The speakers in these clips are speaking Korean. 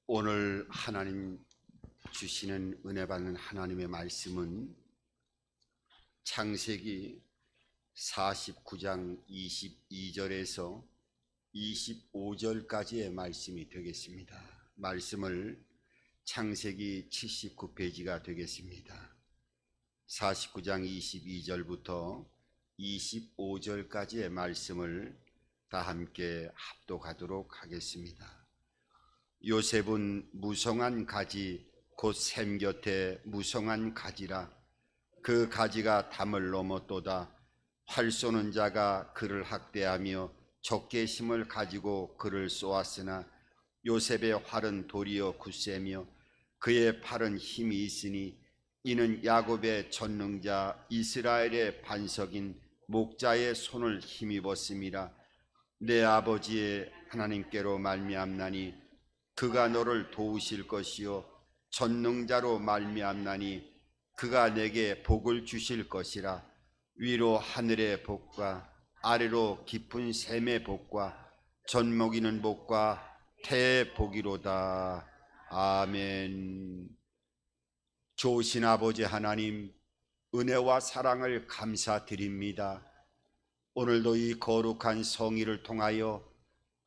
오늘 하나님 주시는 은혜 받는 하나님의 말씀은 창세기 49장 22절에서 25절까지의 말씀이 되겠습니다. 말씀을 창세기 79페이지가 되겠습니다. 49장 22절부터 25절까지의 말씀을 다 함께 합독하도록 하겠습니다. 요셉은 무성한 가지 곧 샘 곁에 무성한 가지라. 그 가지가 담을 넘었도다. 활 쏘는 자가 그를 학대하며 적개심을 가지고 그를 쏘았으나 요셉의 활은 도리어 굳세며 그의 팔은 힘이 있으니 이는 야곱의 전능자 이스라엘의 반석인 목자의 손을 힘입었음이라. 내 아버지의 하나님께로 말미암나니 그가 너를 도우실 것이요 전능자로 말미암나니 그가 내게 복을 주실 것이라. 위로 하늘의 복과 아래로 깊은 샘의 복과 젖 먹이는 복과 태의 복이로다. 아멘. 좋으신 아버지 하나님, 은혜와 사랑을 감사드립니다. 오늘도 이 거룩한 성의를 통하여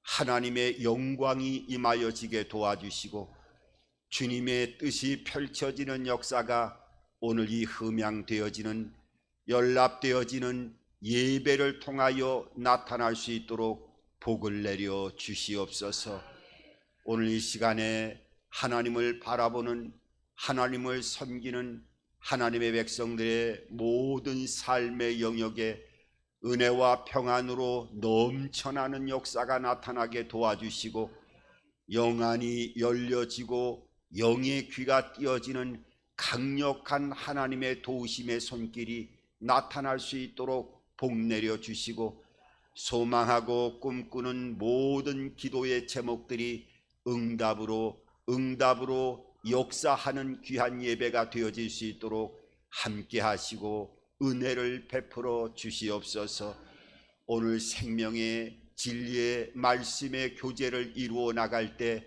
하나님의 영광이 임하여지게 도와주시고 주님의 뜻이 펼쳐지는 역사가 오늘 이 흠양되어지는 연락되어지는 예배를 통하여 나타날 수 있도록 복을 내려 주시옵소서. 오늘 이 시간에 하나님을 바라보는, 하나님을 섬기는 하나님의 백성들의 모든 삶의 영역에 은혜와 평안으로 넘쳐나는 역사가 나타나게 도와주시고 영안이 열려지고 영의 귀가 띄어지는 강력한 하나님의 도우심의 손길이 나타날 수 있도록 복 내려 주시고 소망하고 꿈꾸는 모든 기도의 제목들이 응답으로 역사하는 귀한 예배가 되어질 수 있도록 함께 하시고 은혜를 베풀어 주시옵소서. 오늘 생명의 진리의 말씀의 교제를 이루어 나갈 때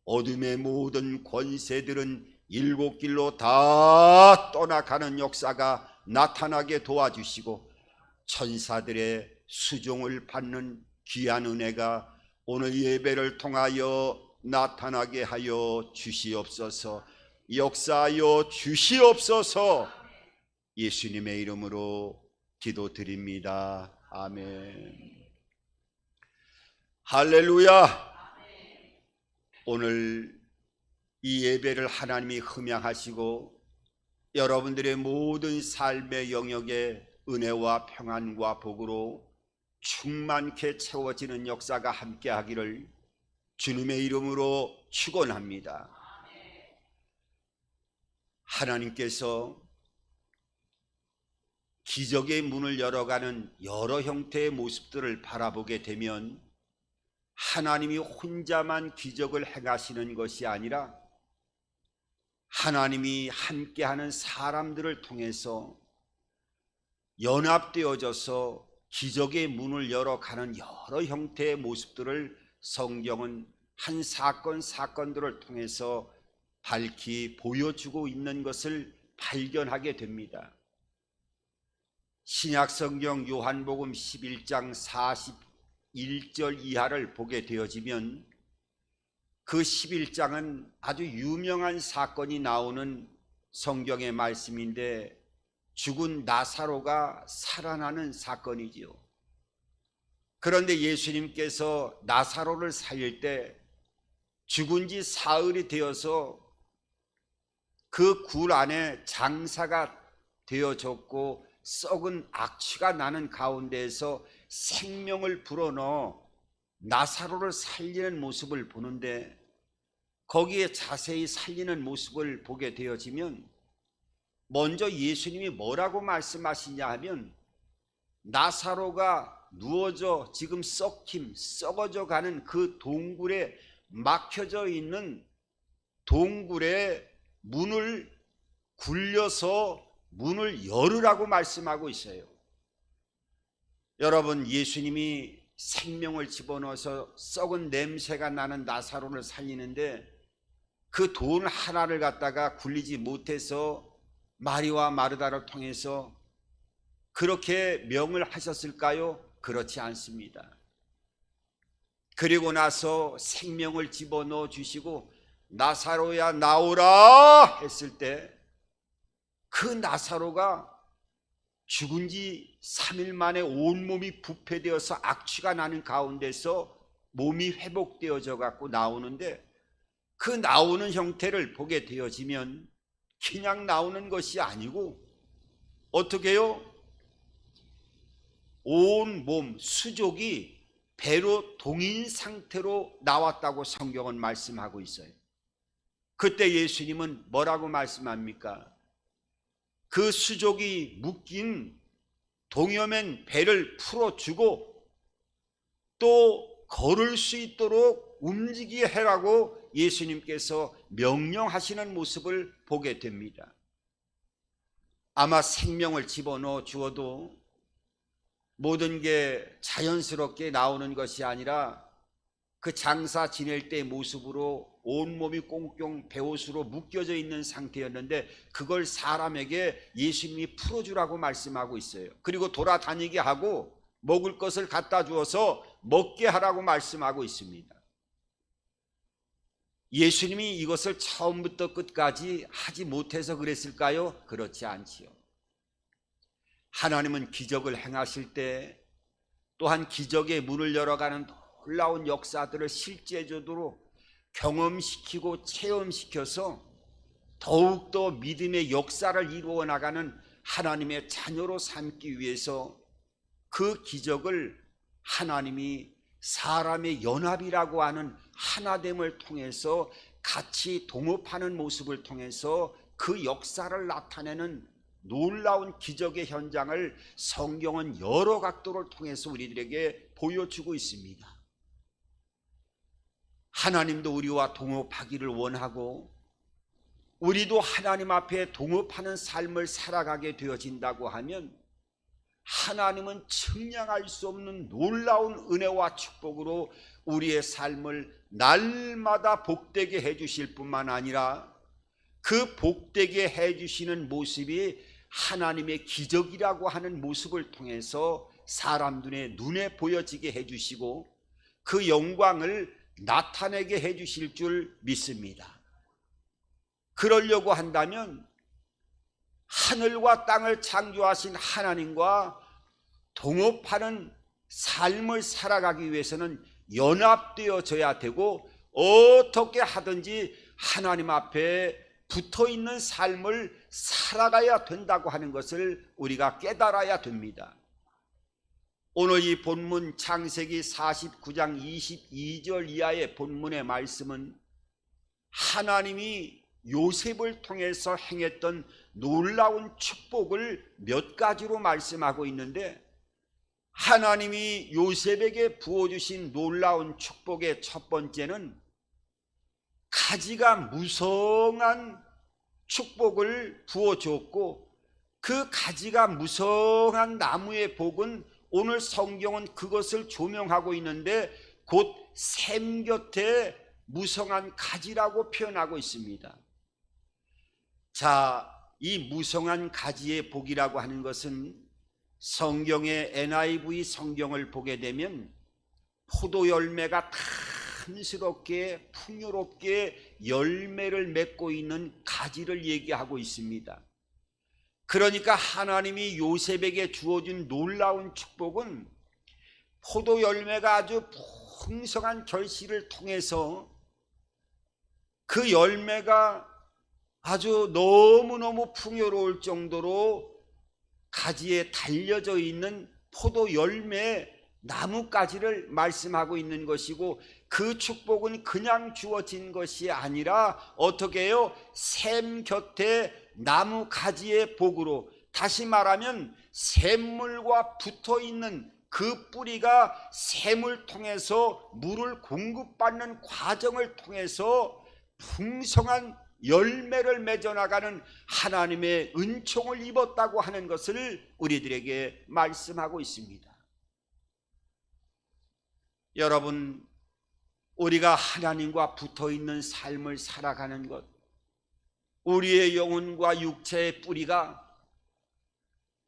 어둠의 모든 권세들은 일곱 길로 다 떠나가는 역사가 나타나게 도와주시고 천사들의 수종을 받는 귀한 은혜가 오늘 예배를 통하여 나타나게 하여 주시옵소서. 역사하여 주시옵소서. 예수님의 이름으로 기도드립니다. 아멘. 할렐루야. 오늘 이 예배를 하나님이 흠양하시고 여러분들의 모든 삶의 영역에 은혜와 평안과 복으로 충만케 채워지는 역사가 함께하기를 주님의 이름으로 축원합니다. 하나님께서 기적의 문을 열어가는 여러 형태의 모습들을 바라보게 되면 하나님이 혼자만 기적을 행하시는 것이 아니라 하나님이 함께하는 사람들을 통해서 연합되어져서 기적의 문을 열어가는 여러 형태의 모습들을 성경은 한 사건들을 통해서 밝히 보여주고 있는 것을 발견하게 됩니다. 신약성경 요한복음 11장 41절 이하를 보게 되어지면 그 11장은 아주 유명한 사건이 나오는 성경의 말씀인데 죽은 나사로가 살아나는 사건이지요. 그런데 예수님께서 나사로를 살릴 때 죽은 지 사흘이 되어서 그 굴 안에 장사가 되어졌고 썩은 악취가 나는 가운데에서 생명을 불어넣어 나사로를 살리는 모습을 보는데 거기에 자세히 살리는 모습을 보게 되어지면 먼저 예수님이 뭐라고 말씀하시냐 하면 나사로가 누워져 지금 썩어져 가는 그 동굴에 막혀져 있는 동굴의 문을 굴려서 문을 열으라고 말씀하고 있어요. 여러분, 예수님이 생명을 집어넣어서 썩은 냄새가 나는 나사로를 살리는데 그 돈 하나를 갖다가 굴리지 못해서 마리와 마르다를 통해서 그렇게 명을 하셨을까요? 그렇지 않습니다. 그리고 나서 생명을 집어넣어 주시고 나사로야 나오라 했을 때 그 나사로가 죽은 지 3일 만에 온몸이 부패되어서 악취가 나는 가운데서 몸이 회복되어져 갖고 나오는데, 그 나오는 형태를 보게 되어지면 그냥 나오는 것이 아니고 어떻게 해요? 온 몸 수족이 배로 동인 상태로 나왔다고 성경은 말씀하고 있어요. 그때 예수님은 뭐라고 말씀합니까? 그 수족이 묶인 동여맨 배를 풀어주고 또 걸을 수 있도록 움직이게 해라고 예수님께서 명령하시는 모습을 보게 됩니다. 아마 생명을 집어넣어 주어도 모든 게 자연스럽게 나오는 것이 아니라 그 장사 지낼 때의 모습으로 온몸이 꽁꽁 베옷으로 묶여져 있는 상태였는데 그걸 사람에게 예수님이 풀어주라고 말씀하고 있어요. 그리고 돌아다니게 하고 먹을 것을 갖다 주어서 먹게 하라고 말씀하고 있습니다. 예수님이 이것을 처음부터 끝까지 하지 못해서 그랬을까요? 그렇지 않지요. 하나님은 기적을 행하실 때 또한 기적의 문을 열어가는 놀라운 역사들을 실제적으로 경험시키고 체험시켜서 더욱더 믿음의 역사를 이루어 나가는 하나님의 자녀로 삼기 위해서 그 기적을 하나님이 사람의 연합이라고 하는 하나됨을 통해서 같이 동업하는 모습을 통해서 그 역사를 나타내는 놀라운 기적의 현장을 성경은 여러 각도를 통해서 우리들에게 보여주고 있습니다. 하나님도 우리와 동업하기를 원하고 우리도 하나님 앞에 동업하는 삶을 살아가게 되어진다고 하면 하나님은 측량할 수 없는 놀라운 은혜와 축복으로 우리의 삶을 날마다 복되게 해주실 뿐만 아니라 그 복되게 해주시는 모습이 하나님의 기적이라고 하는 모습을 통해서 사람들의 눈에 보여지게 해주시고 그 영광을 나타내게 해주실 줄 믿습니다. 그러려고 한다면 하늘과 땅을 창조하신 하나님과 동업하는 삶을 살아가기 위해서는 연합되어져야 되고 어떻게 하든지 하나님 앞에 붙어있는 삶을 살아가야 된다고 하는 것을 우리가 깨달아야 됩니다. 오늘 이 본문 창세기 49장 22절 이하의 본문의 말씀은 하나님이 요셉을 통해서 행했던 놀라운 축복을 몇 가지로 말씀하고 있는데, 하나님이 요셉에게 부어주신 놀라운 축복의 첫 번째는 가지가 무성한 축복을 부어주었고, 그 가지가 무성한 나무의 복은 오늘 성경은 그것을 조명하고 있는데 곧 샘 곁에 무성한 가지라고 표현하고 있습니다. 자, 이 무성한 가지의 복이라고 하는 것은 성경의 NIV 성경을 보게 되면 포도 열매가 탐스럽게 풍요롭게 열매를 맺고 있는 가지를 얘기하고 있습니다. 그러니까 하나님이 요셉에게 주어진 놀라운 축복은 포도 열매가 아주 풍성한 결실을 통해서 그 열매가 아주 너무너무 풍요로울 정도로 가지에 달려져 있는 포도 열매 나무가지를 말씀하고 있는 것이고, 그 축복은 그냥 주어진 것이 아니라 어떻게 해요? 샘 곁에 나무가지의 복으로, 다시 말하면 샘물과 붙어있는 그 뿌리가 샘을 통해서 물을 공급받는 과정을 통해서 풍성한 열매를 맺어나가는 하나님의 은총을 입었다고 하는 것을 우리들에게 말씀하고 있습니다. 여러분, 우리가 하나님과 붙어 있는 삶을 살아가는 것, 우리의 영혼과 육체의 뿌리가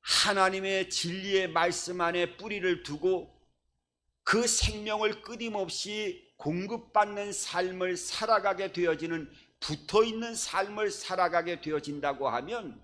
하나님의 진리의 말씀 안에 뿌리를 두고 그 생명을 끊임없이 공급받는 삶을 살아가게 되어지는, 붙어 있는 삶을 살아가게 되어진다고 하면,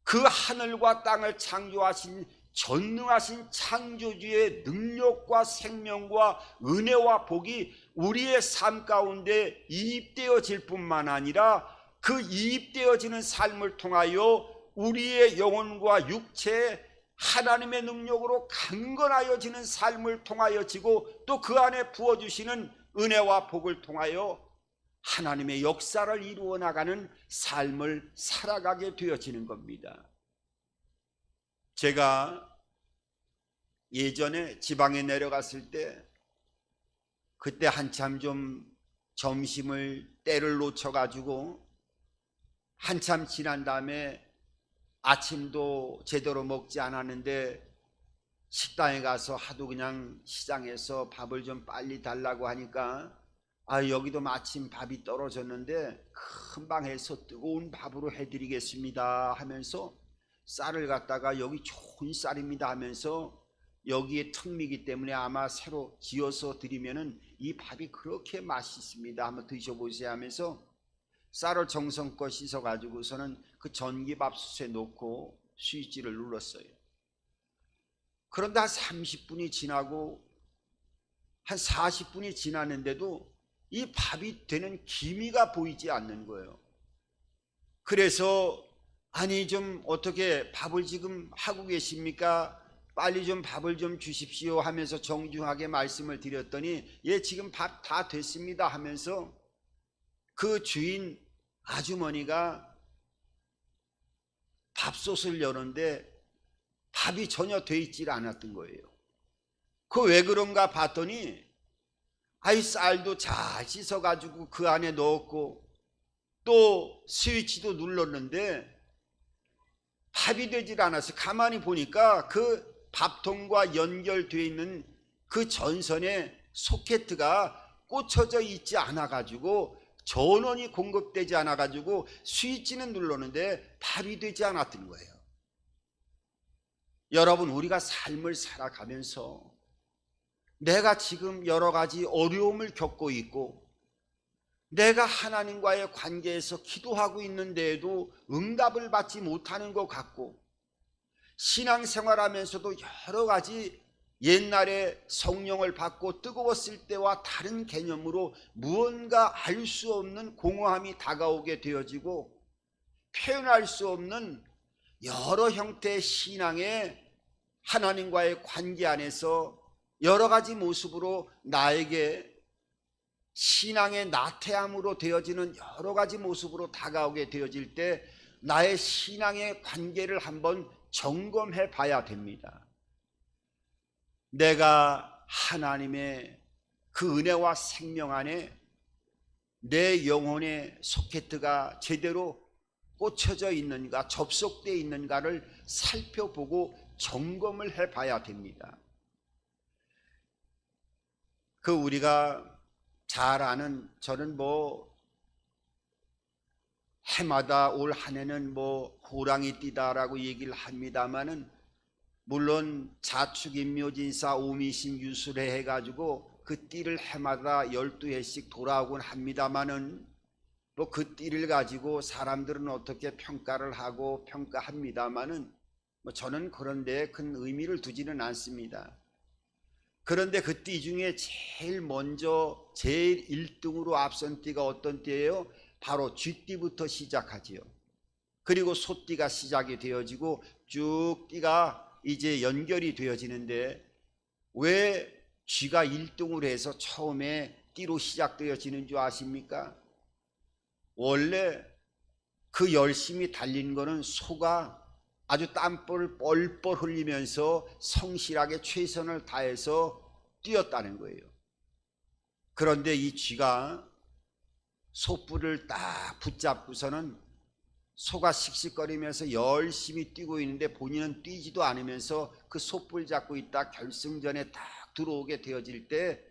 그 하늘과 땅을 창조하신 전능하신 창조주의 능력과 생명과 은혜와 복이 우리의 삶 가운데 이입되어질 뿐만 아니라, 그 이입되어지는 삶을 통하여 우리의 영혼과 육체에 하나님의 능력으로 강건하여지는 삶을 통하여지고, 또 그 안에 부어주시는 은혜와 복을 통하여 하나님의 역사를 이루어 나가는 삶을 살아가게 되어지는 겁니다. 제가 예전에 지방에 내려갔을 때, 그때 한참 좀 점심을 때를 놓쳐가지고 한참 지난 다음에 아침도 제대로 먹지 않았는데, 식당에 가서 하도 그냥 시장에서 밥을 좀 빨리 달라고 하니까, 여기도 마침 밥이 떨어졌는데 금방 해서 뜨거운 밥으로 해드리겠습니다 하면서 쌀을 갖다가, 여기 좋은 쌀입니다 하면서, 여기에 턱미기 때문에 아마 새로 지어서 드리면은 이 밥이 그렇게 맛있습니다, 한번 드셔보세요 하면서 쌀을 정성껏 씻어 가지고서는 그 전기밥솥에 놓고 스위치를 눌렀어요. 그런데 한 30분이 지나고 한 40분이 지났는데도 이 밥이 되는 기미가 보이지 않는 거예요. 그래서 아니 좀 어떻게 밥을 지금 하고 계십니까? 빨리 좀 밥을 좀 주십시오 하면서 정중하게 말씀을 드렸더니, 예 지금 밥 다 됐습니다 하면서 그 주인 아주머니가 밥솥을 여는데 밥이 전혀 돼 있질 않았던 거예요. 그 왜 그런가 봤더니, 쌀도 잘 씻어가지고 그 안에 넣었고 또 스위치도 눌렀는데 밥이 되질 않았어요. 가만히 보니까 그 밥통과 연결되어 있는 그 전선에 소켓가 꽂혀져 있지 않아 가지고, 전원이 공급되지 않아 가지고 스위치는 눌렀는데 밥이 되지 않았던 거예요. 여러분, 우리가 삶을 살아가면서 내가 지금 여러 가지 어려움을 겪고 있고, 내가 하나님과의 관계에서 기도하고 있는데에도 응답을 받지 못하는 것 같고, 신앙생활하면서도 여러 가지 옛날에 성령을 받고 뜨거웠을 때와 다른 개념으로 무언가 알 수 없는 공허함이 다가오게 되어지고, 표현할 수 없는 여러 형태의 신앙의 하나님과의 관계 안에서 여러 가지 모습으로 나에게 신앙의 나태함으로 되어지는 여러 가지 모습으로 다가오게 되어질 때, 나의 신앙의 관계를 한번 점검해 봐야 됩니다. 내가 하나님의 그 은혜와 생명 안에 내 영혼의 소켓가 제대로 꽂혀져 있는가, 접속되어 있는가를 살펴보고 점검을 해 봐야 됩니다. 그 우리가 잘 아는, 저는 해마다 올 한 해는 호랑이 띠다라고 얘기를 합니다만은, 물론 자축인묘진사 오미신 유술회 해가지고 그 띠를 해마다 12해씩 돌아오곤 합니다만은, 그 띠를 가지고 사람들은 어떻게 평가를 하고 평가합니다만은, 저는 그런 데에 큰 의미를 두지는 않습니다. 그런데 그 띠 중에 제일 먼저 제일 1등으로 앞선 띠가 어떤 띠예요? 바로 쥐띠부터 시작하지요. 그리고 소띠가 시작이 되어지고 쭉 띠가 이제 연결이 되어지는데, 왜 쥐가 1등으로 해서 처음에 띠로 시작되어지는 줄 아십니까? 원래 그 열심히 달린 거는 소가 아주 땀볼을 뻘뻘 흘리면서 성실하게 최선을 다해서 뛰었다는 거예요. 그런데 이 쥐가 소뿔을 딱 붙잡고서는 소가 씩씩거리면서 열심히 뛰고 있는데 본인은 뛰지도 않으면서 그 소뿔 잡고 있다 결승전에 딱 들어오게 되어질 때,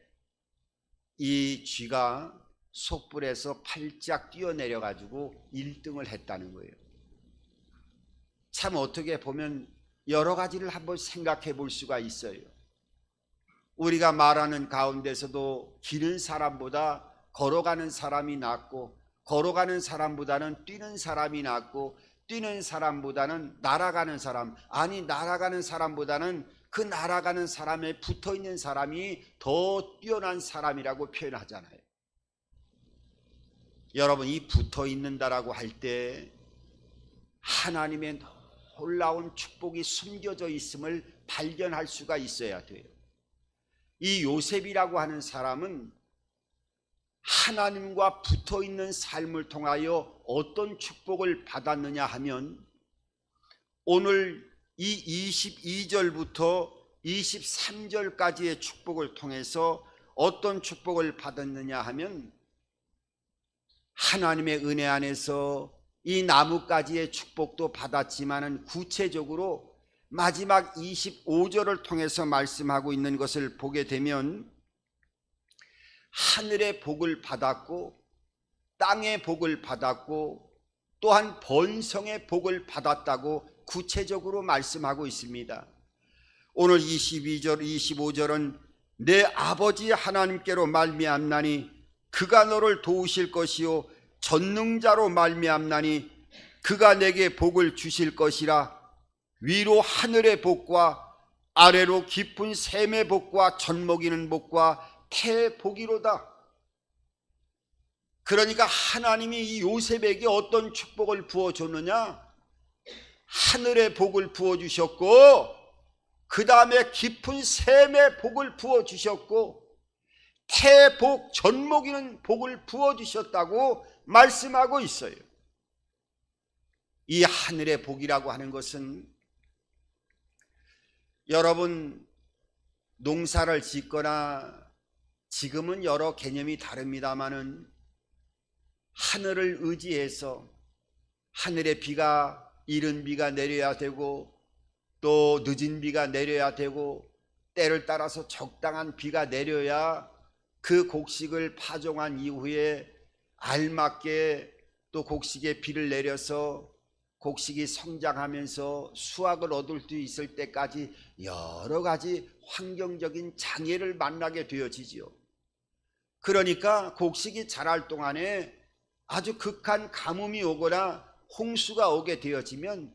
이 쥐가 속불에서 팔짝 뛰어내려 가지고 1등을 했다는 거예요. 참 어떻게 보면 여러 가지를 한번 생각해 볼 수가 있어요. 우리가 말하는 가운데서도 기른 사람보다 걸어가는 사람이 낫고, 걸어가는 사람보다는 뛰는 사람이 낫고, 뛰는 사람보다는 날아가는 사람, 아니 날아가는 사람보다는 그 날아가는 사람에 붙어있는 사람이 더 뛰어난 사람이라고 표현하잖아요. 여러분, 이 붙어있는다라고 할 때 하나님의 놀라운 축복이 숨겨져 있음을 발견할 수가 있어야 돼요. 이 요셉이라고 하는 사람은 하나님과 붙어있는 삶을 통하여 어떤 축복을 받았느냐 하면, 오늘 이 22절부터 23절까지의 축복을 통해서 어떤 축복을 받았느냐 하면, 하나님의 은혜 안에서 이 나뭇가지의 축복도 받았지만은 구체적으로 마지막 25절을 통해서 말씀하고 있는 것을 보게 되면, 하늘의 복을 받았고 땅의 복을 받았고 또한 번성의 복을 받았다고 구체적으로 말씀하고 있습니다. 오늘 22절 25절은 내 아버지 하나님께로 말미암나니 그가 너를 도우실 것이요 전능자로 말미암나니 그가 내게 복을 주실 것이라. 위로 하늘의 복과 아래로 깊은 샘의 복과 젖먹이는 복과 태복이로다. 그러니까 하나님이 이 요셉에게 어떤 축복을 부어줬느냐? 하늘의 복을 부어주셨고, 그 다음에 깊은 샘의 복을 부어주셨고, 태복, 젖먹이는 복을 부어주셨다고 말씀하고 있어요. 이 하늘의 복이라고 하는 것은, 여러분 농사를 짓거나, 지금은 여러 개념이 다릅니다마는 하늘을 의지해서 하늘의 비가, 이른 비가 내려야 되고 또 늦은 비가 내려야 되고 때를 따라서 적당한 비가 내려야 그 곡식을 파종한 이후에 알맞게 또 곡식에 비를 내려서 곡식이 성장하면서 수확을 얻을 수 있을 때까지 여러 가지 환경적인 장애를 만나게 되어지지요. 그러니까 곡식이 자랄 동안에 아주 극한 가뭄이 오거나 홍수가 오게 되어지면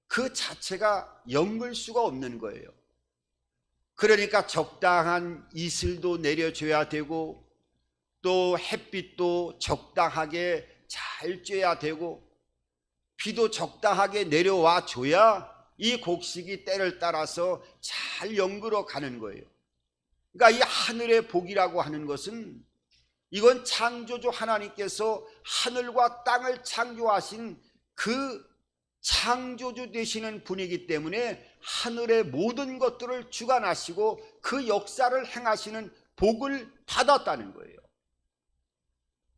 그 자체가 엮을 수가 없는 거예요. 그러니까 적당한 이슬도 내려줘야 되고 또 햇빛도 적당하게 잘 쬐야 되고 비도 적당하게 내려와 줘야 이 곡식이 때를 따라서 잘 연그러 가는 거예요. 그러니까 이 하늘의 복이라고 하는 것은, 이건 창조주 하나님께서 하늘과 땅을 창조하신 그 창조주 되시는 분이기 때문에 하늘의 모든 것들을 주관하시고 그 역사를 행하시는 복을 받았다는 거예요.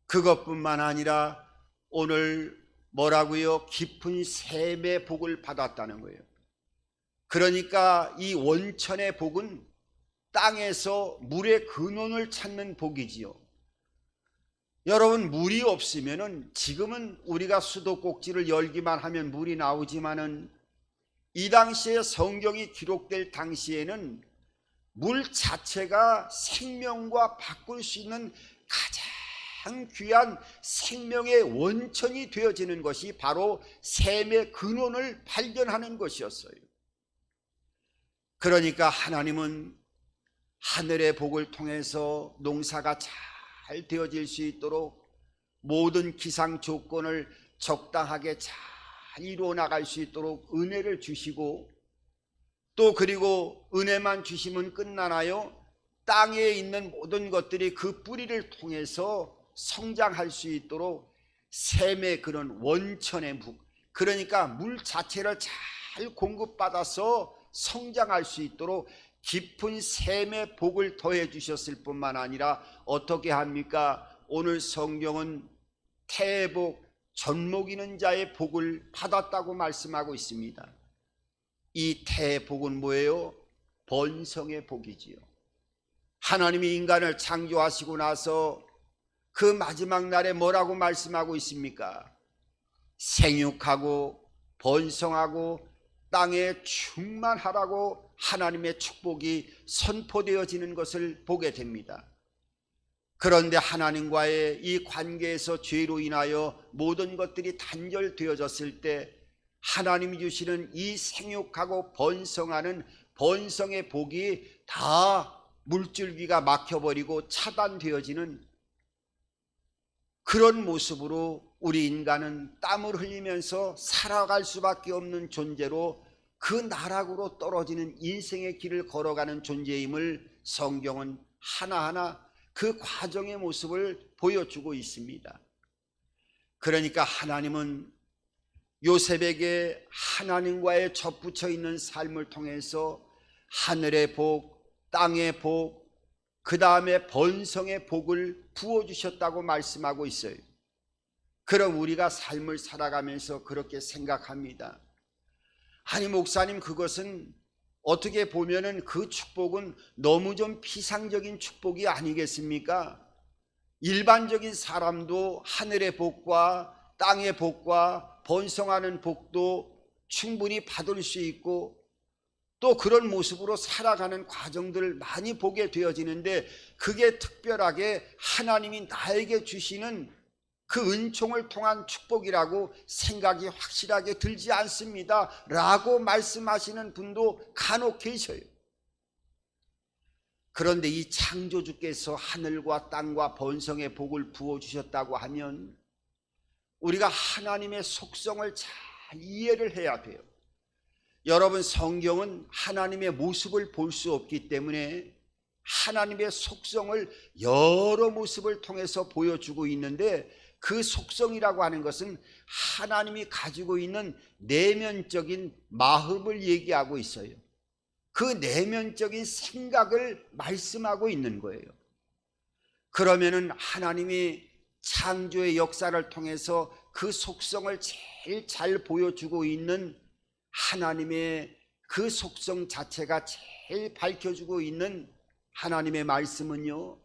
그것뿐만 아니라 오늘 뭐라고요? 깊은 샘의 복을 받았다는 거예요. 그러니까 이 원천의 복은 땅에서 물의 근원을 찾는 복이지요. 여러분, 물이 없으면은, 지금은 우리가 수도꼭지를 열기만 하면 물이 나오지만은 이 당시에 성경이 기록될 당시에는 물 자체가 생명과 바꿀 수 있는 가장 귀한 생명의 원천이 되어지는 것이 바로 샘의 근원을 발견하는 것이었어요. 그러니까 하나님은 하늘의 복을 통해서 농사가 잘 되어질 수 있도록 모든 기상 조건을 적당하게 잘 이루어 나갈 수 있도록 은혜를 주시고, 또 그리고 은혜만 주시면 끝나나요? 땅에 있는 모든 것들이 그 뿌리를 통해서 성장할 수 있도록 샘의 그런 원천의 묵, 그러니까 물 자체를 잘 공급받아서 성장할 수 있도록 깊은 샘의 복을 더해 주셨을 뿐만 아니라 어떻게 합니까? 오늘 성경은 태복, 젖먹이는 자의 복을 받았다고 말씀하고 있습니다. 이 태복은 뭐예요? 번성의 복이지요. 하나님이 인간을 창조하시고 나서 그 마지막 날에 뭐라고 말씀하고 있습니까? 생육하고 번성하고 땅에 충만하라고 하나님의 축복이 선포되어지는 것을 보게 됩니다. 그런데 하나님과의 이 관계에서 죄로 인하여 모든 것들이 단절되어졌을 때 하나님이 주시는 이 생육하고 번성하는 번성의 복이 다 물줄기가 막혀버리고 차단되어지는 그런 모습으로 우리 인간은 땀을 흘리면서 살아갈 수밖에 없는 존재로 그 나락으로 떨어지는 인생의 길을 걸어가는 존재임을 성경은 하나하나 그 과정의 모습을 보여주고 있습니다. 그러니까 하나님은 요셉에게 하나님과의 접붙여 있는 삶을 통해서 하늘의 복, 땅의 복, 그 다음에 번성의 복을 부어주셨다고 말씀하고 있어요. 그럼 우리가 삶을 살아가면서 그렇게 생각합니다. 아니 목사님, 그것은 어떻게 보면은 그 축복은 너무 좀 피상적인 축복이 아니겠습니까? 일반적인 사람도 하늘의 복과 땅의 복과 번성하는 복도 충분히 받을 수 있고 또 그런 모습으로 살아가는 과정들을 많이 보게 되어지는데, 그게 특별하게 하나님이 나에게 주시는 그 은총을 통한 축복이라고 생각이 확실하게 들지 않습니다 라고 말씀하시는 분도 간혹 계셔요. 그런데 이 창조주께서 하늘과 땅과 번성의 복을 부어주셨다고 하면 우리가 하나님의 속성을 잘 이해를 해야 돼요. 여러분, 성경은 하나님의 모습을 볼 수 없기 때문에 하나님의 속성을 여러 모습을 통해서 보여주고 있는데, 그 속성이라고 하는 것은 하나님이 가지고 있는 내면적인 마음을 얘기하고 있어요. 그 내면적인 생각을 말씀하고 있는 거예요. 그러면은 하나님이 창조의 역사를 통해서 그 속성을 제일 잘 보여주고 있는 하나님의 그 속성 자체가 제일 밝혀주고 있는 하나님의 말씀은요,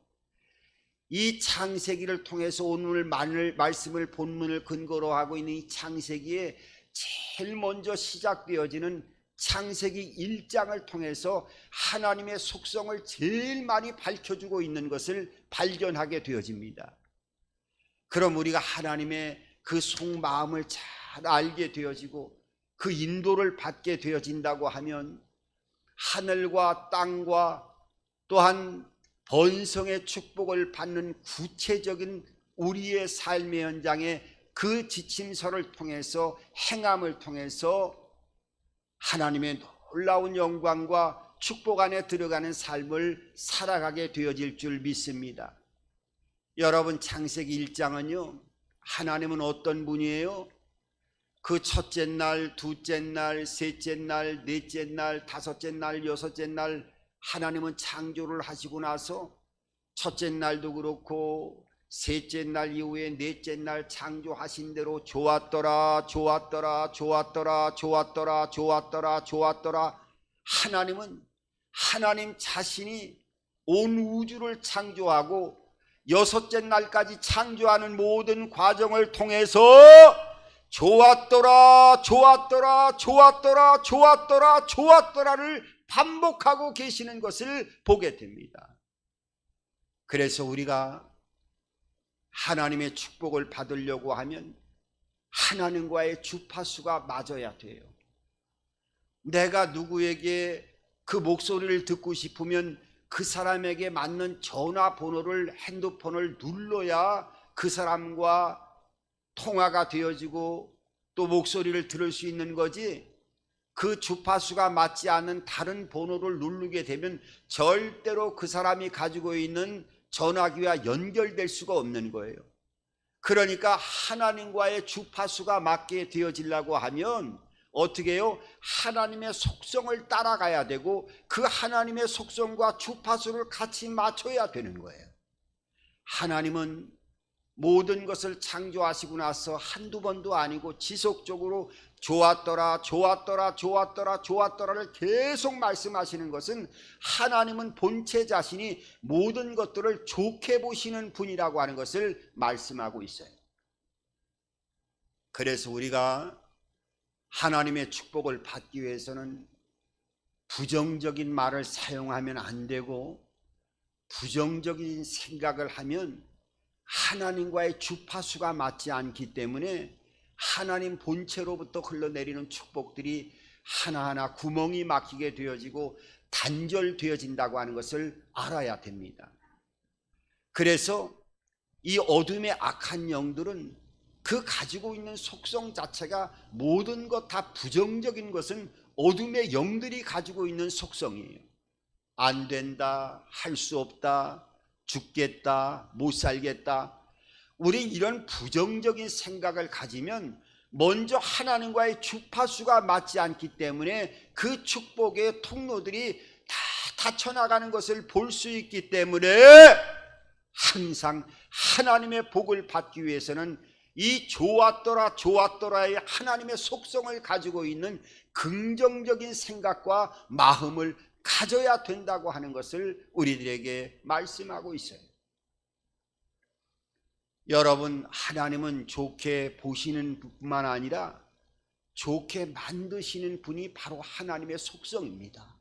이 창세기를 통해서 오늘 말씀을 본문을 근거로 하고 있는 이 창세기에 제일 먼저 시작되어지는 창세기 1장을 통해서 하나님의 속성을 제일 많이 밝혀주고 있는 것을 발견하게 되어집니다. 그럼 우리가 하나님의 그 속마음을 잘 알게 되어지고 그 인도를 받게 되어진다고 하면 하늘과 땅과 또한 번성의 축복을 받는 구체적인 우리의 삶의 현장에 그 지침서를 통해서 행함을 통해서 하나님의 놀라운 영광과 축복 안에 들어가는 삶을 살아가게 되어질 줄 믿습니다. 여러분, 창세기 1장은요, 하나님은 어떤 분이에요? 그 첫째 날, 둘째 날, 셋째 날, 넷째 날, 다섯째 날, 여섯째 날 하나님은 창조를 하시고 나서 첫째 날도 그렇고 셋째 날 이후에 넷째 날 창조하신 대로 좋았더라, 좋았더라, 좋았더라, 좋았더라, 좋았더라, 좋았더라. 하나님은 하나님 자신이 온 우주를 창조하고 여섯째 날까지 창조하는 모든 과정을 통해서 좋았더라, 좋았더라, 좋았더라, 좋았더라, 좋았더라를 반복하고 계시는 것을 보게 됩니다. 그래서 우리가 하나님의 축복을 받으려고 하면 하나님과의 주파수가 맞아야 돼요. 내가 누구에게 그 목소리를 듣고 싶으면 그 사람에게 맞는 전화번호를, 핸드폰을 눌러야 그 사람과 통화가 되어지고 또 목소리를 들을 수 있는 거지, 그 주파수가 맞지 않는 다른 번호를 누르게 되면 절대로 그 사람이 가지고 있는 전화기와 연결될 수가 없는 거예요. 그러니까 하나님과의 주파수가 맞게 되어지려고 하면 어떻게 해요? 하나님의 속성을 따라가야 되고 그 하나님의 속성과 주파수를 같이 맞춰야 되는 거예요. 하나님은 모든 것을 창조하시고 나서 한두 번도 아니고 지속적으로 좋았더라 좋았더라 좋았더라 좋았더라를 계속 말씀하시는 것은 하나님은 본체 자신이 모든 것들을 좋게 보시는 분이라고 하는 것을 말씀하고 있어요. 그래서 우리가 하나님의 축복을 받기 위해서는 부정적인 말을 사용하면 안 되고, 부정적인 생각을 하면 하나님과의 주파수가 맞지 않기 때문에 하나님 본체로부터 흘러내리는 축복들이 하나하나 구멍이 막히게 되어지고 단절되어진다고 하는 것을 알아야 됩니다. 그래서 이 어둠의 악한 영들은 그 가지고 있는 속성 자체가 모든 것 다 부정적인 것은 어둠의 영들이 가지고 있는 속성이에요. 안 된다, 할 수 없다, 죽겠다, 못 살겠다. 우리 이런 부정적인 생각을 가지면 먼저 하나님과의 주파수가 맞지 않기 때문에 그 축복의 통로들이 다 닫혀나가는 것을 볼 수 있기 때문에 항상 하나님의 복을 받기 위해서는 이 좋았더라 좋았더라의 하나님의 속성을 가지고 있는 긍정적인 생각과 마음을 가져야 된다고 하는 것을 우리들에게 말씀하고 있어요. 여러분, 하나님은 좋게 보시는 뿐만 아니라 좋게 만드시는 분이 바로 하나님의 속성입니다.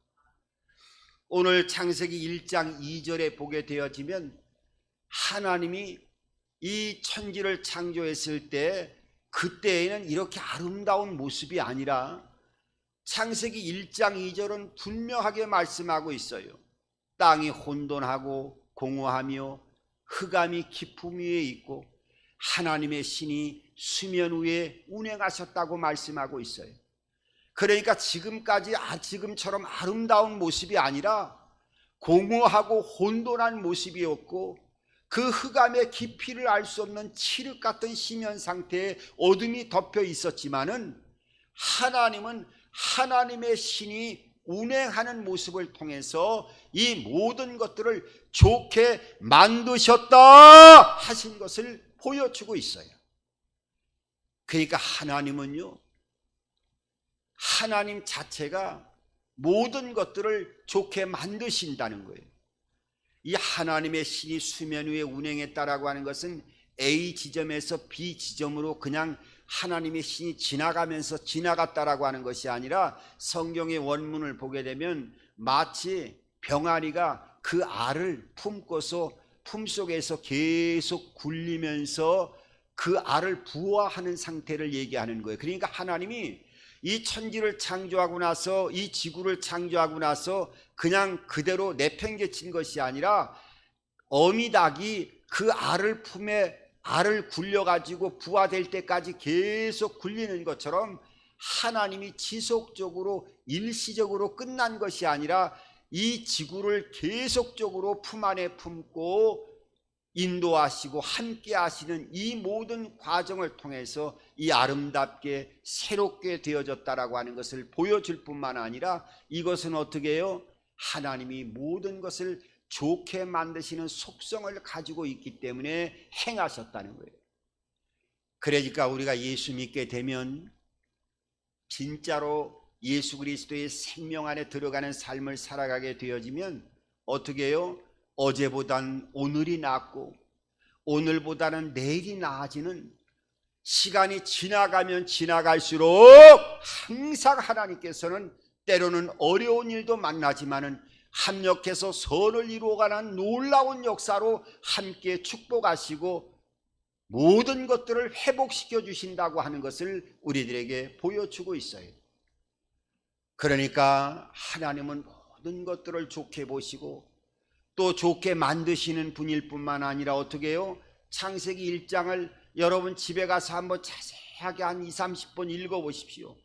오늘 창세기 1장 2절에 보게 되어지면 하나님이 이 천지를 창조했을 때 그때에는 이렇게 아름다운 모습이 아니라 창세기 1장 2절은 분명하게 말씀하고 있어요. 땅이 혼돈하고 공허하며 흑암이 깊음 위에 있고 하나님의 신이 수면 위에 운행하셨다고 말씀하고 있어요. 그러니까 지금처럼 아름다운 모습이 아니라 공허하고 혼돈한 모습이었고, 그 흑암의 깊이를 알 수 없는 칠흑 같은 심연 상태에 어둠이 덮여 있었지만은 하나님은 하나님의 신이 운행하는 모습을 통해서 이 모든 것들을 좋게 만드셨다 하신 것을 보여주고 있어요. 그러니까 하나님은요, 하나님 자체가 모든 것들을 좋게 만드신다는 거예요. 이 하나님의 신이 수면 위에 운행했다라고 하는 것은 A 지점에서 B 지점으로 그냥 하나님의 신이 지나가면서 지나갔다라고 하는 것이 아니라, 성경의 원문을 보게 되면 마치 병아리가 그 알을 품고서 품속에서 계속 굴리면서 그 알을 부화하는 상태를 얘기하는 거예요. 그러니까 하나님이 이 천지를 창조하고 나서, 이 지구를 창조하고 나서 그냥 그대로 내팽개친 것이 아니라 어미닭이 그 알을 품에 알을 굴려가지고 부화될 때까지 계속 굴리는 것처럼 하나님이 지속적으로 일시적으로 끝난 것이 아니라 이 지구를 계속적으로 품 안에 품고 인도하시고 함께 하시는 이 모든 과정을 통해서 이 아름답게 새롭게 되어졌다라고 하는 것을 보여줄 뿐만 아니라, 이것은 어떻게 해요? 하나님이 모든 것을 좋게 만드시는 속성을 가지고 있기 때문에 행하셨다는 거예요. 그러니까 우리가 예수 믿게 되면 진짜로 예수 그리스도의 생명 안에 들어가는 삶을 살아가게 되어지면 어떻게 해요? 어제보단 오늘이 낫고 오늘보다는 내일이 나아지는, 시간이 지나가면 지나갈수록 항상 하나님께서는 때로는 어려운 일도 만나지만은 합력해서 선을 이루어가는 놀라운 역사로 함께 축복하시고 모든 것들을 회복시켜 주신다고 하는 것을 우리들에게 보여주고 있어요. 그러니까 하나님은 모든 것들을 좋게 보시고 또 좋게 만드시는 분일 뿐만 아니라 어떻게 해요? 창세기 1장을 여러분 집에 가서 한번 자세하게 한 20-30번 읽어보십시오.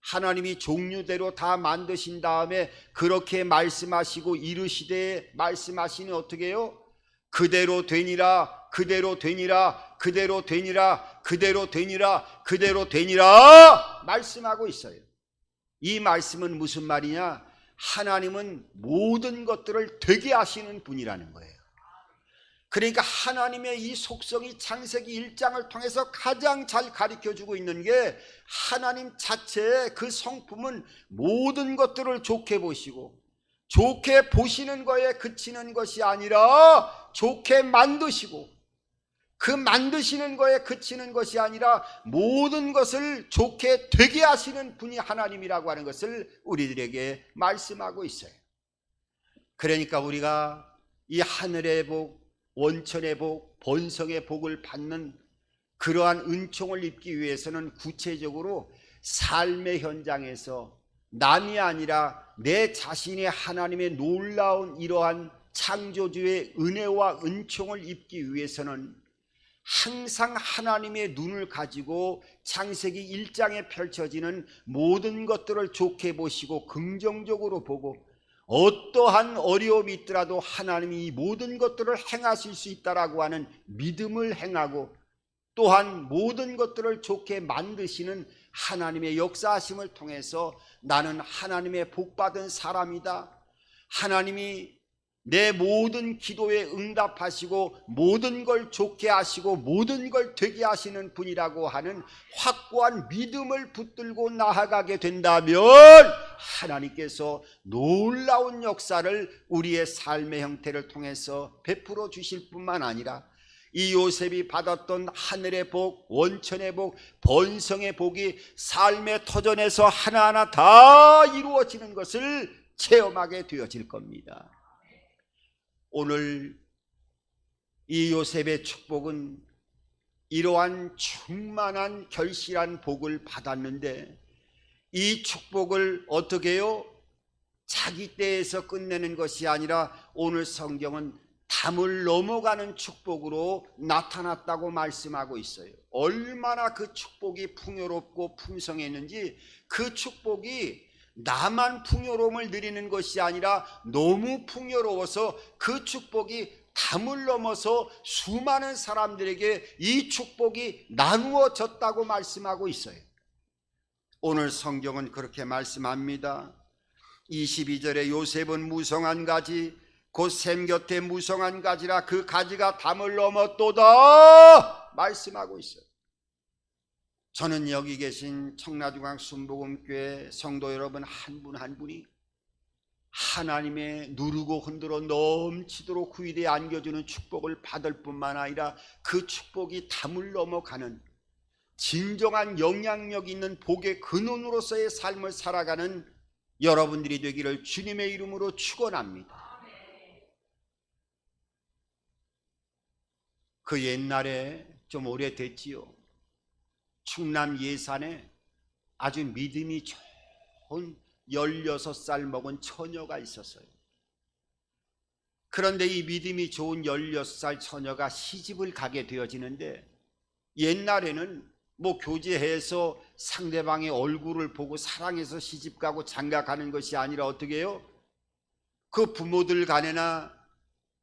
하나님이 종류대로 다 만드신 다음에 그렇게 말씀하시고 이르시되 말씀하시니 어떻게 해요? 그대로 되니라, 그대로 되니라, 그대로 되니라, 그대로 되니라, 그대로 되니라 말씀하고 있어요. 이 말씀은 무슨 말이냐? 하나님은 모든 것들을 되게 하시는 분이라는 거예요. 그러니까 하나님의 이 속성이 창세기 1장을 통해서 가장 잘 가르쳐주고 있는 게, 하나님 자체의 그 성품은 모든 것들을 좋게 보시고, 좋게 보시는 거에 그치는 것이 아니라 좋게 만드시고, 그 만드시는 거에 그치는 것이 아니라 모든 것을 좋게 되게 하시는 분이 하나님이라고 하는 것을 우리들에게 말씀하고 있어요. 그러니까 우리가 이 하늘의 복, 원천의 복, 번성의 복을 받는 그러한 은총을 입기 위해서는 구체적으로 삶의 현장에서 남이 아니라 내 자신이 하나님의 놀라운 이러한 창조주의 은혜와 은총을 입기 위해서는 항상 하나님의 눈을 가지고 창세기 1장에 펼쳐지는 모든 것들을 좋게 보시고 긍정적으로 보고, 어떠한 어려움이 있더라도 하나님이 이 모든 것들을 행하실 수 있다라고 하는 믿음을 행하고, 또한 모든 것들을 좋게 만드시는 하나님의 역사하심을 통해서 나는 하나님의 복받은 사람이다, 하나님이 내 모든 기도에 응답하시고 모든 걸 좋게 하시고 모든 걸 되게 하시는 분이라고 하는 확고한 믿음을 붙들고 나아가게 된다면, 하나님께서 놀라운 역사를 우리의 삶의 형태를 통해서 베풀어 주실 뿐만 아니라, 이 요셉이 받았던 하늘의 복, 원천의 복, 번성의 복이 삶의 터전에서 하나하나 다 이루어지는 것을 체험하게 되어질 겁니다. 오늘 이 요셉의 축복은 이러한 충만한 결실한 복을 받았는데, 이 축복을 어떻게 해요? 자기 때에서 끝내는 것이 아니라 오늘 성경은 담을 넘어가는 축복으로 나타났다고 말씀하고 있어요. 얼마나 그 축복이 풍요롭고 풍성했는지, 그 축복이 나만 풍요로움을 누리는 것이 아니라 너무 풍요로워서 그 축복이 담을 넘어서 수많은 사람들에게 이 축복이 나누어졌다고 말씀하고 있어요. 오늘 성경은 그렇게 말씀합니다. 22절에 요셉은 무성한 가지, 곧 샘 곁에 무성한 가지라 그 가지가 담을 넘었도다 말씀하고 있어요. 저는 여기 계신 청라중앙 순복음교회 성도 여러분 한 분 한 분이 하나님의 누르고 흔들어 넘치도록 그 위에 안겨주는 축복을 받을 뿐만 아니라 그 축복이 담을 넘어가는 진정한 영향력 있는 복의 근원으로서의 삶을 살아가는 여러분들이 되기를 주님의 이름으로 축원합니다. 그 옛날에 좀 오래됐지요. 충남 예산에 아주 믿음이 좋은 16살 먹은 처녀가 있었어요. 그런데 이 믿음이 좋은 16살 처녀가 시집을 가게 되어지는데, 옛날에는 교제해서 상대방의 얼굴을 보고 사랑해서 시집가고 장가가는 것이 아니라 어떻게 해요? 그 부모들 간에나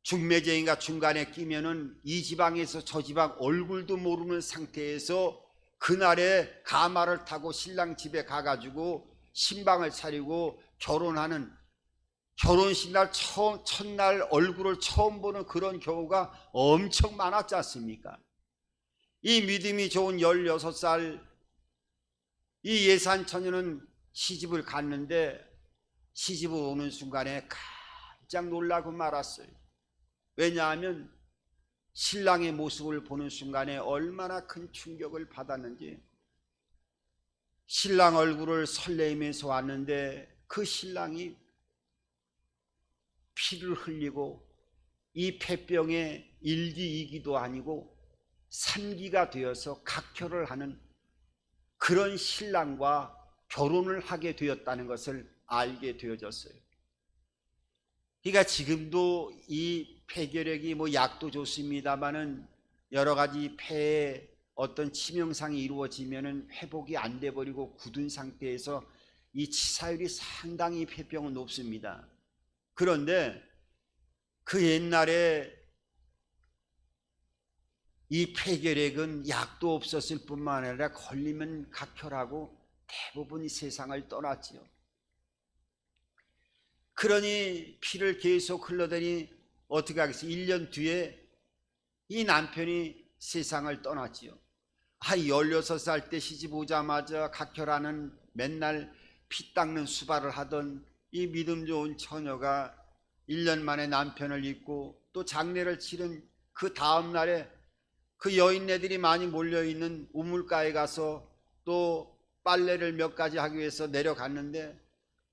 중매쟁이가 중간에 끼면은 이 지방에서 저 지방 얼굴도 모르는 상태에서 그날에 가마를 타고 신랑 집에 가가지고 신방을 차리고 결혼하는, 결혼식 날 첫날 얼굴을 처음 보는 그런 경우가 엄청 많았지 않습니까? 이 믿음이 좋은 16살 이 예산 처녀는 시집을 갔는데, 시집을 오는 순간에 깜짝 놀라고 말았어요. 왜냐하면 신랑의 모습을 보는 순간에 얼마나 큰 충격을 받았는지. 신랑 얼굴을 설레이면서 왔는데 그 신랑이 피를 흘리고 이 폐병에 1기 2기도 아니고 3기가 되어서 각혈을 하는 그런 신랑과 결혼을 하게 되었다는 것을 알게 되어졌어요. 그러니까 지금도 이 폐결핵이 약도 좋습니다만은 여러 가지 폐에 어떤 치명상이 이루어지면은 회복이 안 돼 버리고 굳은 상태에서 이 치사율이 상당히 폐병은 높습니다. 그런데 그 옛날에 이 폐결핵은 약도 없었을 뿐만 아니라 걸리면 각혈하고 대부분이 세상을 떠났지요. 그러니 피를 계속 흘러더니 어떻게 하겠어요? 1년 뒤에 이 남편이 세상을 떠났지요. 16살 때 시집 오자마자 각혈하는 맨날 피 닦는 수발을 하던 이 믿음 좋은 처녀가 1년 만에 남편을 잊고 또 장례를 치른 그 다음 날에 그 여인네들이 많이 몰려있는 우물가에 가서 또 빨래를 몇 가지 하기 위해서 내려갔는데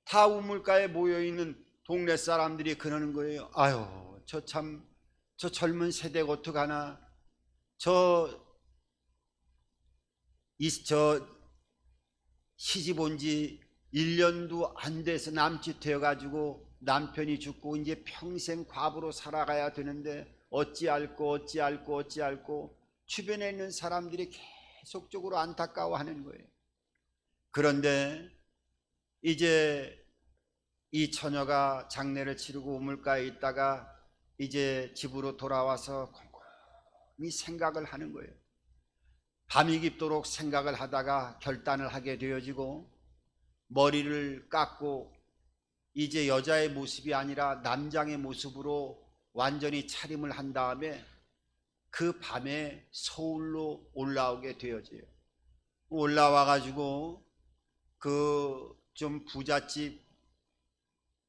다 우물가에 모여있는 동네 사람들이 그러는 거예요. 아유, 저 젊은 세대가 어떡하나. 저 시집 온 지 1년도 안 돼서 남짓 되어가지고 남편이 죽고 이제 평생 과부로 살아가야 되는데 어찌 알고 주변에 있는 사람들이 계속적으로 안타까워하는 거예요. 그런데 이제 이 처녀가 장례를 치르고 우물가에 있다가 이제 집으로 돌아와서 곰곰이 생각을 하는 거예요. 밤이 깊도록 생각을 하다가 결단을 하게 되어지고 머리를 깎고 이제 여자의 모습이 아니라 남장의 모습으로 완전히 차림을 한 다음에 그 밤에 서울로 올라오게 되어져요. 올라와 가지고 그 좀 부잣집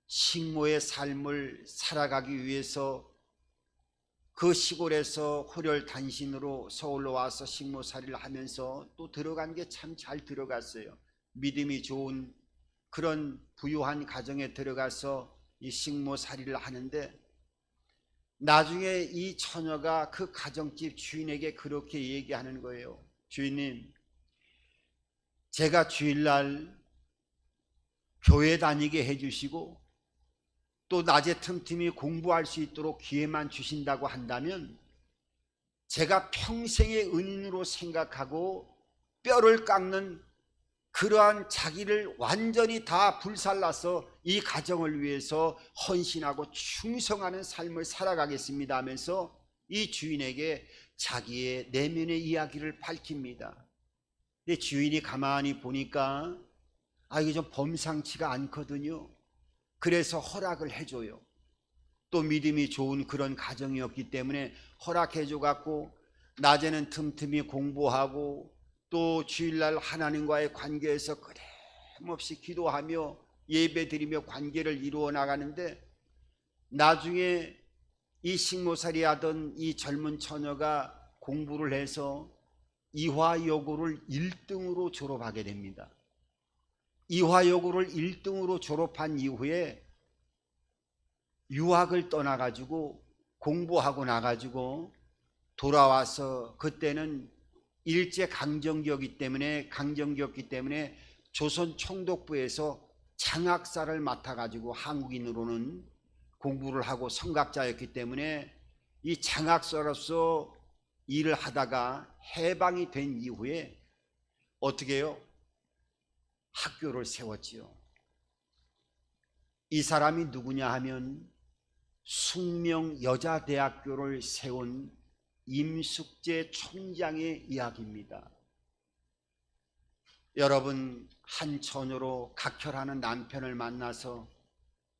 식모의 삶을 살아가기 위해서 그 시골에서 호렬단신으로 서울로 와서 식모살이를 하면서 또 들어간 게 참 잘 들어갔어요. 믿음이 좋은 그런 부유한 가정에 들어가서 이 식모살이를 하는데 나중에 이 처녀가 그 가정집 주인에게 그렇게 얘기하는 거예요. 주인님, 제가 주일날 교회 다니게 해주시고 또 낮에 틈틈이 공부할 수 있도록 기회만 주신다고 한다면 제가 평생의 은인으로 생각하고 뼈를 깎는 그러한 자기를 완전히 다 불살라서 이 가정을 위해서 헌신하고 충성하는 삶을 살아가겠습니다 하면서 이 주인에게 자기의 내면의 이야기를 밝힙니다. 근데 주인이 가만히 보니까 이게 좀 범상치가 않거든요. 그래서 허락을 해줘요. 또 믿음이 좋은 그런 가정이었기 때문에 허락해줘 갖고 낮에는 틈틈이 공부하고 또 주일날 하나님과의 관계에서 끊임없이 기도하며 예배드리며 관계를 이루어 나가는데 나중에 이 식모살이 하던 이 젊은 처녀가 공부를 해서 이화여고를 1등으로 졸업하게 됩니다. 이화여고를 1등으로 졸업한 이후에 유학을 떠나가지고 공부하고 나가지고 돌아와서 그때는 일제강점기였기 때문에 조선 총독부에서 장학사를 맡아가지고 한국인으로는 공부를 하고 성각자였기 때문에 이 장학사로서 일을 하다가 해방이 된 이후에 어떻게 해요? 학교를 세웠지요. 이 사람이 누구냐 하면 숙명여자대학교를 세운 임숙재 총장의 이야기입니다. 여러분, 한 처녀로 각혈하는 남편을 만나서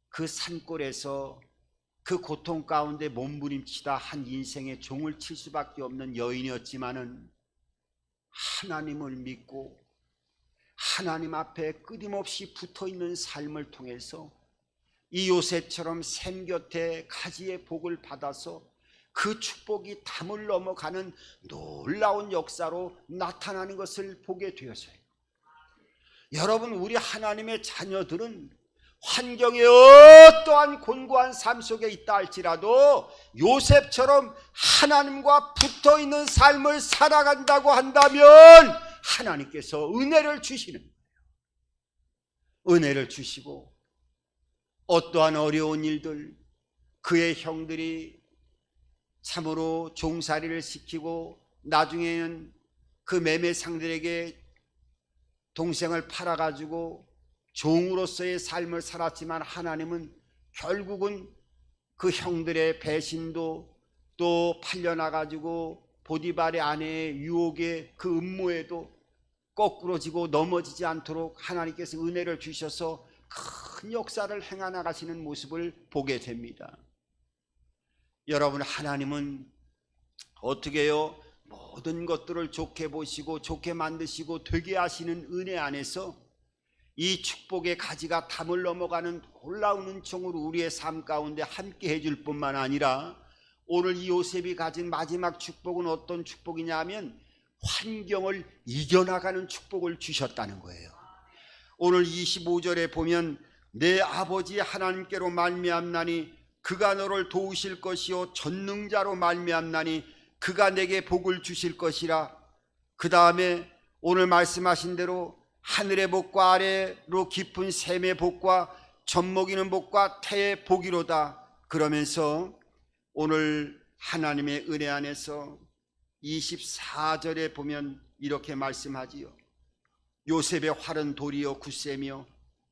그 산골에서 그 고통 가운데 몸부림치다 한 인생의 종을 칠 수밖에 없는 여인이었지만은 하나님을 믿고 하나님 앞에 끊임없이 붙어있는 삶을 통해서 이 요셉처럼 샘 곁에 가지의 복을 받아서 그 축복이 담을 넘어가는 놀라운 역사로 나타나는 것을 보게 되었어요. 여러분, 우리 하나님의 자녀들은 환경에 어떠한 곤고한 삶 속에 있다 할지라도 요셉처럼 하나님과 붙어있는 삶을 살아간다고 한다면 하나님께서 은혜를 주시는 거예요. 은혜를 주시고 어떠한 어려운 일들, 그의 형들이 참으로 종살이를 시키고 나중에는 그 매매상들에게 동생을 팔아가지고 종으로서의 삶을 살았지만 하나님은 결국은 그 형들의 배신도 또 팔려나가지고 보디발의 아내의 유혹에 그 음모에도 거꾸로 지고 넘어지지 않도록 하나님께서 은혜를 주셔서 큰 역사를 행하 나가시는 모습을 보게 됩니다. 여러분, 하나님은 어떻게 해요? 모든 것들을 좋게 보시고 좋게 만드시고 되게 하시는 은혜 안에서 이 축복의 가지가 담을 넘어가는 놀라운 은총으로 우리의 삶 가운데 함께 해줄 뿐만 아니라 오늘 이 요셉이 가진 마지막 축복은 어떤 축복이냐 하면 환경을 이겨나가는 축복을 주셨다는 거예요. 오늘 25절에 보면 내 아버지 하나님께로 말미암나니 그가 너를 도우실 것이요 전능자로 말미암나니 그가 내게 복을 주실 것이라. 그 다음에 오늘 말씀하신 대로 하늘의 복과 아래로 깊은 샘의 복과 젖먹이는 복과 태의 복이로다. 그러면서 오늘 하나님의 은혜 안에서 24절에 보면 이렇게 말씀하지요. 요셉의 활은 돌이요 굳셈이요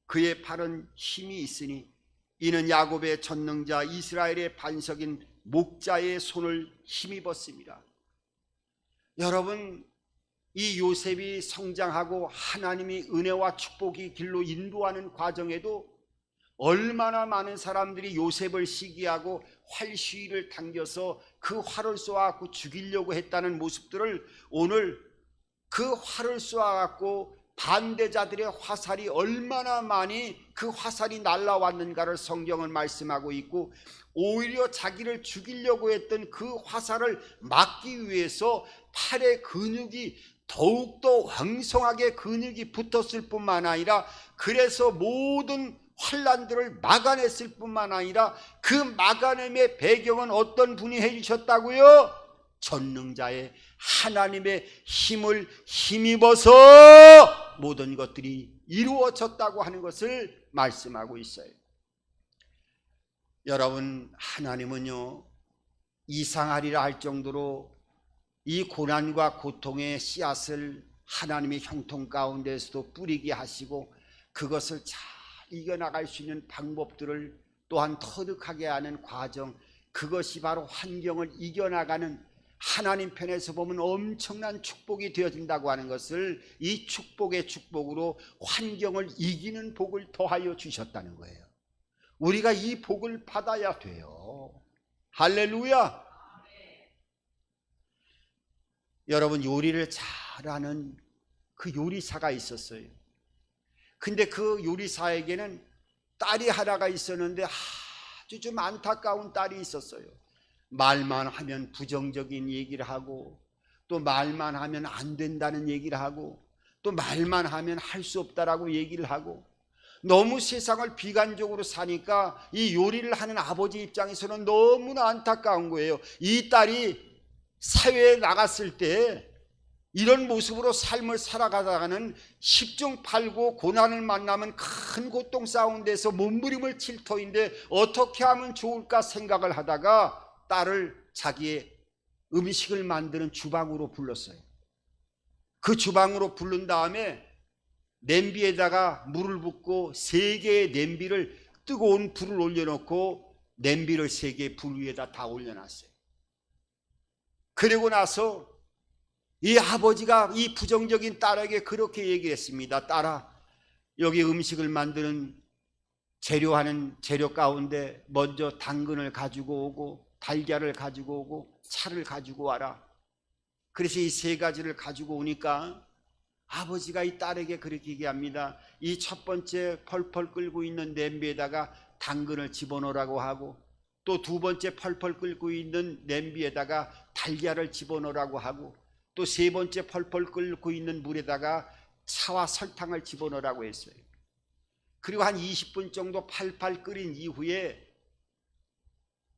그의 팔은 힘이 있으니 이는 야곱의 전능자 이스라엘의 반석인 목자의 손을 힘입었습니다. 여러분, 이 요셉이 성장하고 하나님이 은혜와 축복이 길로 인도하는 과정에도 얼마나 많은 사람들이 요셉을 시기하고 활시위를 당겨서 그 활을 쏘아갖고 죽이려고 했다는 모습들을 오늘 그 활을 쏘아갖고 반대자들의 화살이 얼마나 많이 그 화살이 날아왔는가를 성경은 말씀하고 있고, 오히려 자기를 죽이려고 했던 그 화살을 막기 위해서 팔의 근육이 더욱더 왕성하게 근육이 붙었을 뿐만 아니라, 그래서 모든 환난들을 막아냈을 뿐만 아니라 그 막아냄의 배경은 어떤 분이 해주셨다고요? 전능자의 하나님의 힘을 힘입어서 모든 것들이 이루어졌다고 하는 것을 말씀하고 있어요. 여러분, 하나님은요 이상하리라 할 정도로 이 고난과 고통의 씨앗을 하나님의 형통 가운데에서도 뿌리게 하시고 그것을 잘 이겨나갈 수 있는 방법들을 또한 터득하게 하는 과정, 그것이 바로 환경을 이겨나가는 하나님 편에서 보면 엄청난 축복이 되어진다고 하는 것을 이 축복의 축복으로 환경을 이기는 복을 더하여 주셨다는 거예요. 우리가 이 복을 받아야 돼요. 할렐루야. 여러분, 요리를 잘하는 그 요리사가 있었어요. 근데 그 요리사에게는 딸이 하나가 있었는데 아주 좀 안타까운 딸이 있었어요. 말만 하면 부정적인 얘기를 하고, 또 말만 하면 안 된다는 얘기를 하고, 또 말만 하면 할 수 없다라고 얘기를 하고, 너무 세상을 비관적으로 사니까 이 요리를 하는 아버지 입장에서는 너무나 안타까운 거예요. 이 딸이 사회에 나갔을 때 이런 모습으로 삶을 살아가다가는 10중 8구 고난을 만나면 큰 고통 가운데서 몸부림을 칠 터인데 어떻게 하면 좋을까 생각을 하다가 딸을 자기의 음식을 만드는 주방으로 불렀어요. 그 주방으로 부른 다음에 냄비에다가 물을 붓고 3개의 냄비를 뜨거운 불을 올려놓고 냄비를 3개 불 위에다 다 올려놨어요. 그리고 나서 이 아버지가 이 부정적인 딸에게 그렇게 얘기했습니다. 딸아, 여기 음식을 만드는 재료하는 재료 가운데 먼저 당근을 가지고 오고 달걀을 가지고 오고 차를 가지고 와라. 그래서 이 3가지를 가지고 오니까 아버지가 이 딸에게 그렇게 얘기합니다. 이 첫 번째 펄펄 끓고 있는 냄비에다가 당근을 집어넣으라고 하고, 또 2번째 펄펄 끓고 있는 냄비에다가 달걀을 집어넣으라고 하고, 또 3번째 펄펄 끓고 있는 물에다가 차와 설탕을 집어넣으라고 했어요. 그리고 한 20분 정도 팔팔 끓인 이후에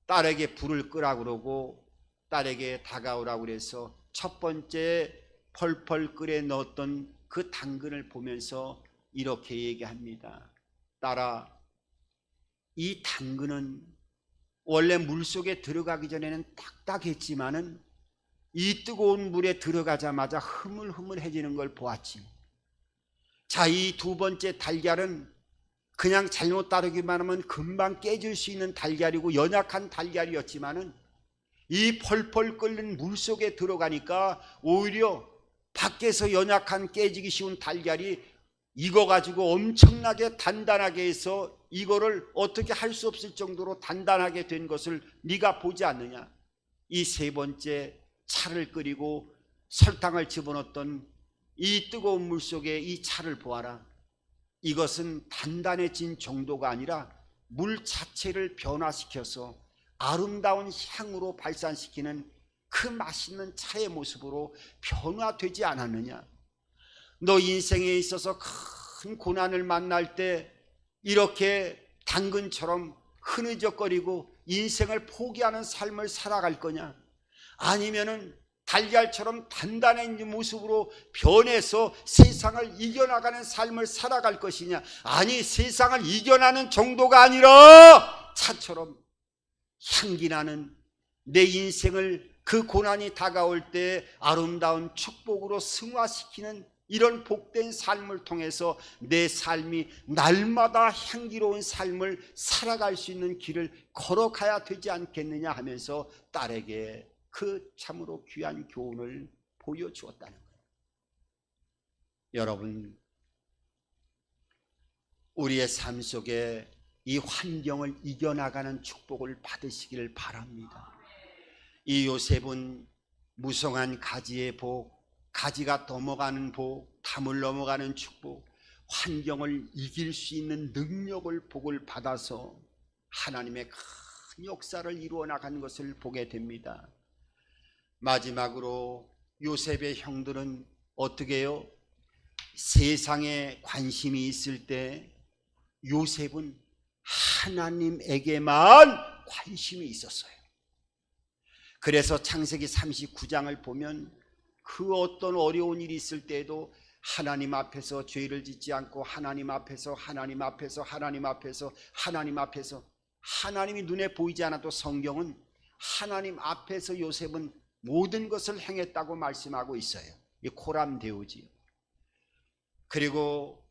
딸에게 불을 끄라고 그러고 딸에게 다가오라고 그래서 첫 번째 펄펄 끓여 넣었던 그 당근을 보면서 이렇게 얘기합니다. 딸아, 이 당근은 원래 물속에 들어가기 전에는 딱딱했지만은 이 뜨거운 물에 들어가자마자 흐물흐물해지는 걸 보았지. 자, 이 2번째 달걀은 그냥 잘못 다루기만 하면 금방 깨질 수 있는 달걀이고 연약한 달걀이었지만은 이 펄펄 끓는 물속에 들어가니까 오히려 밖에서 연약한 깨지기 쉬운 달걀이 익어가지고 엄청나게 단단하게 해서 이거를 어떻게 할 수 없을 정도로 단단하게 된 것을 네가 보지 않느냐. 이 세 번째 차를 끓이고 설탕을 집어넣었던 이 뜨거운 물 속에 이 차를 보아라. 이것은 단단해진 정도가 아니라 물 자체를 변화시켜서 아름다운 향으로 발산시키는 그 맛있는 차의 모습으로 변화되지 않았느냐. 너 인생에 있어서 큰 고난을 만날 때 이렇게 당근처럼 흐느적거리고 인생을 포기하는 삶을 살아갈 거냐, 아니면은 달걀처럼 단단한 모습으로 변해서 세상을 이겨나가는 삶을 살아갈 것이냐. 아니, 세상을 이겨나는 정도가 아니라 차처럼 향기나는 내 인생을 그 고난이 다가올 때 아름다운 축복으로 승화시키는 이런 복된 삶을 통해서 내 삶이 날마다 향기로운 삶을 살아갈 수 있는 길을 걸어가야 되지 않겠느냐 하면서 딸에게 그 참으로 귀한 교훈을 보여주었다는 거예요. 여러분, 우리의 삶 속에 이 환경을 이겨나가는 축복을 받으시기를 바랍니다. 이 요셉은 무성한 가지의 복, 가지가 넘어가는 복, 담을 넘어가는 축복, 환경을 이길 수 있는 능력을, 복을 받아서 하나님의 큰 역사를 이루어 나가는 것을 보게 됩니다. 마지막으로 요셉의 형들은 어떻게 해요? 세상에 관심이 있을 때 요셉은 하나님에게만 관심이 있었어요. 그래서 창세기 39장을 보면 그 어떤 어려운 일이 있을 때에도 하나님 앞에서 죄를 짓지 않고 하나님 앞에서 하나님이 눈에 보이지 않아도 성경은 하나님 앞에서 요셉은 모든 것을 행했다고 말씀하고 있어요. 이 코람데오지요. 그리고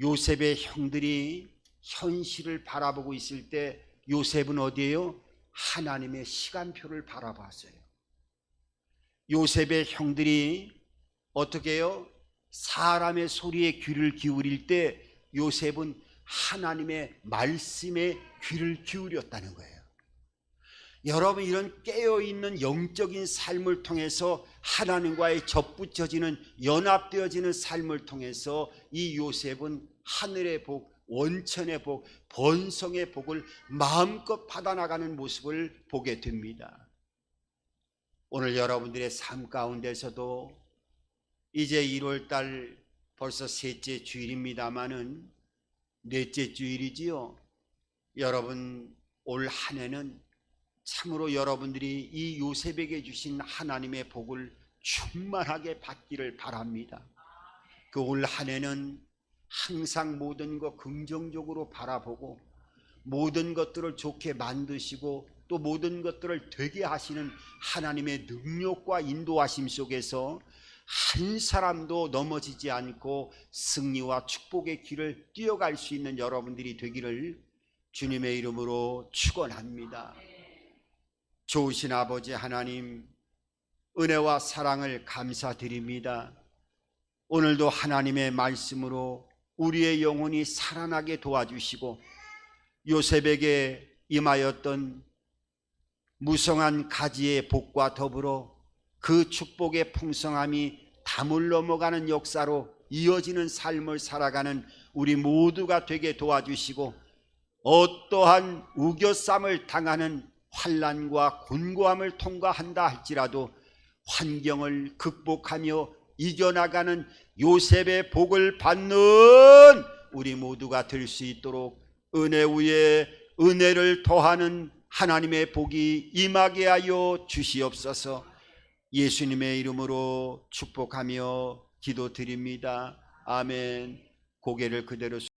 요셉의 형들이 현실을 바라보고 있을 때 요셉은 어디에요? 하나님의 시간표를 바라봤어요. 요셉의 형들이 어떻게 해요? 사람의 소리에 귀를 기울일 때 요셉은 하나님의 말씀에 귀를 기울였다는 거예요. 여러분, 이런 깨어있는 영적인 삶을 통해서 하나님과의 접붙여지는, 연합되어지는 삶을 통해서 이 요셉은 하늘의 복, 원천의 복, 번성의 복을 마음껏 받아나가는 모습을 보게 됩니다. 오늘 여러분들의 삶 가운데서도 이제 1월달 벌써 셋째 주일입니다마는 넷째 주일이지요. 여러분, 올 한 해는 참으로 여러분들이 이 요셉에게 주신 하나님의 복을 충만하게 받기를 바랍니다. 그 올 한 해는 항상 모든 것 긍정적으로 바라보고 모든 것들을 좋게 만드시고 또 모든 것들을 되게 하시는 하나님의 능력과 인도하심 속에서 한 사람도 넘어지지 않고 승리와 축복의 길을 뛰어갈 수 있는 여러분들이 되기를 주님의 이름으로 축원합니다. 좋으신 아버지 하나님, 은혜와 사랑을 감사드립니다. 오늘도 하나님의 말씀으로 우리의 영혼이 살아나게 도와주시고 요셉에게 임하였던 무성한 가지의 복과 더불어 그 축복의 풍성함이 담을 넘어가는 역사로 이어지는 삶을 살아가는 우리 모두가 되게 도와주시고 어떠한 우겨쌈을 당하는 환난과 곤고함을 통과한다 할지라도 환경을 극복하며 이겨나가는 요셉의 복을 받는 우리 모두가 될 수 있도록 은혜 위에 은혜를 더하는 하나님의 복이 임하게 하여 주시옵소서. 예수님의 이름으로 축복하며 기도드립니다. 아멘. 고개를 그대로